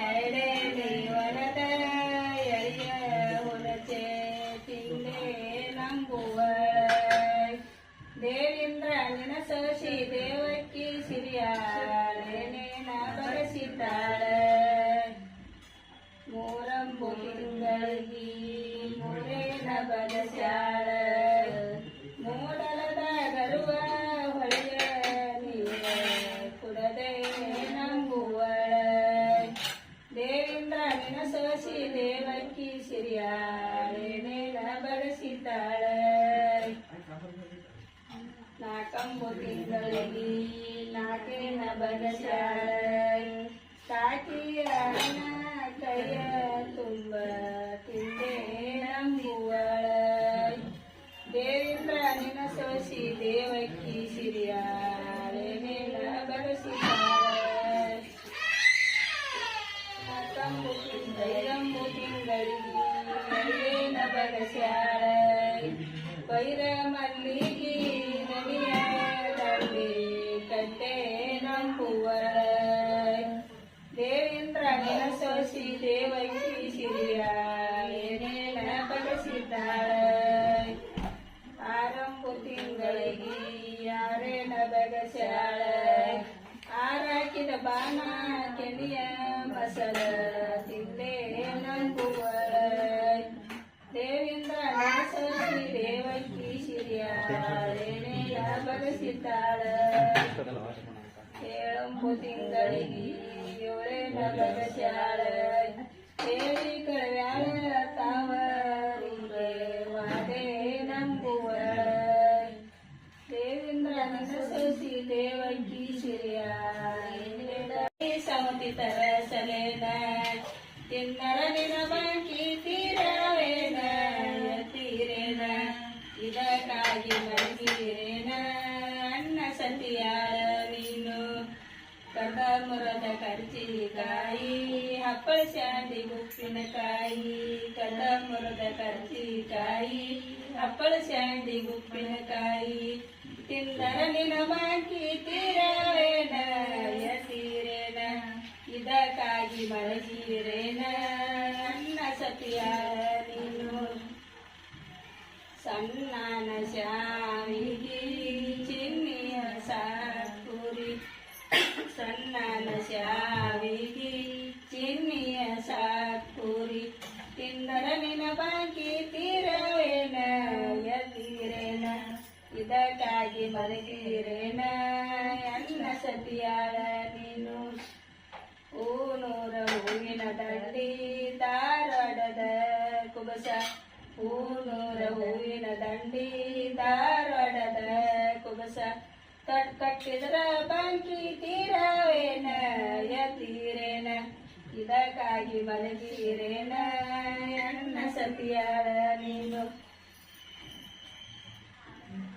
ಎರಡೇಲಿ ಹೊಲದ ಎಳೆಯ ಹುಲಚೆ ತಿಂದೆ ನಂಬುವ ದೇವೇಂದ್ರ ನಿನ ಸೋಸಿ ದೇವಕ್ಕಿ ಸಿರಿಯಾಳೇನೇನ ಬರೆಸಿದ್ದಾಳ ಮೂರಂಬು ತಿಂಗಳಿಗೆ ಮೂರೇನ ಬದಸ್ಯಾಳ ಮೂಡಲದ ಗರುವ ಹೊಳೆಯ ನೀರ ಕುಡದೆ ನಂಬುವಳ ದೇವೇಂದ್ರ ನಿನ ಸೋಸಿ ದೇವಕ್ಕಿ ಸಿರಿಯಾಳೇನೇನ ಬರೆಸಿದ್ದಾಳ ನಾಕಂಬು ತಿಂಗಳಿಗೆ ನಾಕೇನ ಬದಸ್ಯಾಳ ಕಾಕಿ ಅಣ್ಣ ಕೈಯ ತುಂಬ ತಿಂದೆ ನಂಬುವಳ ದೇವೇಂದ್ರ ನಿನ ಸೋಸಿ ದೇವಕ್ಕಿ ಸಿರಿಯಾಳೇನೇನ ಬರೆಸಿದ್ದಾಳ ನಾಕಂಬು ತಿಂಗಳಿಗೆ ಏನ ಬರೆಸ್ಯಾಳ ವೈರ ಮಲ್ಲಿಗೆ ನದಿಯ ದಂಡೆ ಕಟ್ಟೆ ನಂಬುವಳ ದೇವೇಂದ್ರ ನಿನ ಸೋಸಿ ದೇವಕ್ಕಿ ಸಿರಿಯಾಳೇನೇನ ಬರೆಸಿದ್ದಾಳ ಆರಂಭು ತಿಂಗಳಿಗೆ ಯಾರೇನ ಬಗೆಸ್ಯಾಳ ಆರಾಕಿದ ಬಾಣ ಕೆನೆಯ ಮಸಲ ತಿಂದೆ ನಂಬುವಳ ದೇವೇಂದ್ರ ನಿನ ಸೋಸಿ ದೇವಕ್ಕಿ ಸಿರಿಯಾಳೇನೇನ ಬರೆಸಿದ್ದಾಳ ಏಳಂಬು ತಿಂಗಳಿಗೆ ಏಳೇನ ಬಗೆಸ್ಯಾಳ ಹೇಳಿ ಕಳವ್ಯಾಳ ತಾವರಿಗೆ ವಾದೆ ನಂಬುವಳ ದೇವೇಂದ್ರ ನಿನ ಸೋಸಿ ದೇವಕ್ಕಿ ಸಿರಿಯಾಳೇನೇನ ಸಮತಿ ತರಸಲೇನ ತಿನ್ನರ ನಿನ ಬಾಕಿ ತೀರವೇನ ತೀರೇನ ಇದಕ್ಕಾಗಿ ಮಲಗಿರೇನ ಅನ್ನ ಸತಿಯಾಳ ನೀನು ಕದ ಮುರದ ಕರ್ಚಿಕಾಯಿ ಹಪ್ಪಳ ಶಾಂಡಿ ಉಪ್ಪಿನಕಾಯಿ ಕದ ಮುರದ ಕರ್ಚಿಕಾಯಿ ಹಪ್ಪಳ ಶಾಂಡಿ ಉಪ್ಪಿನಕಾಯಿ ತಿಂದರ ನಿನ ಬಾಕಿ ತೀರವೇನ ತೀರೇನ ಇದಕ್ಕಾಗಿ ಮಲಗಿರೇನ ಅನ್ನ ಸತಿಯಾಳ ನೀನು ಸಣ್ಣನ ಶಾವಿಗೆ ಚಿನ್ನಿಯ ಸಾಕುರಿ ಸಣ್ಣನ ಶಾವಿಗೆ ಚಿನ್ನಿಯ ಸಾಕುರಿ ತಿಂದರ ನಿನ ಬಾಕಿ ತೀರವೇನ ತೀರೇನ ಇದಕ್ಕಾಗಿ ಮಲಗಿರೇನ ಅನ್ನ ಸತಿಯಾಳ ನೀನು ಹೂನೂರ ಹೂವಿನ ದಂಡಿ ಧಾರವಾಡದ ಕುಬಸ ಹೂನೂರ ಹೂವಿನ ದಂಡಿ ಧಾರವಾಡದ ಕುಬಸ ಕಟ್ಟಿದರ ಬಾಕಿ ತೀರವೇನ ತೀರೇನ ಇದಕ್ಕಾಗಿ ಮಲಗಿರೇನ ಅನ್ನ ಸತಿಯಾಳ ನೀನು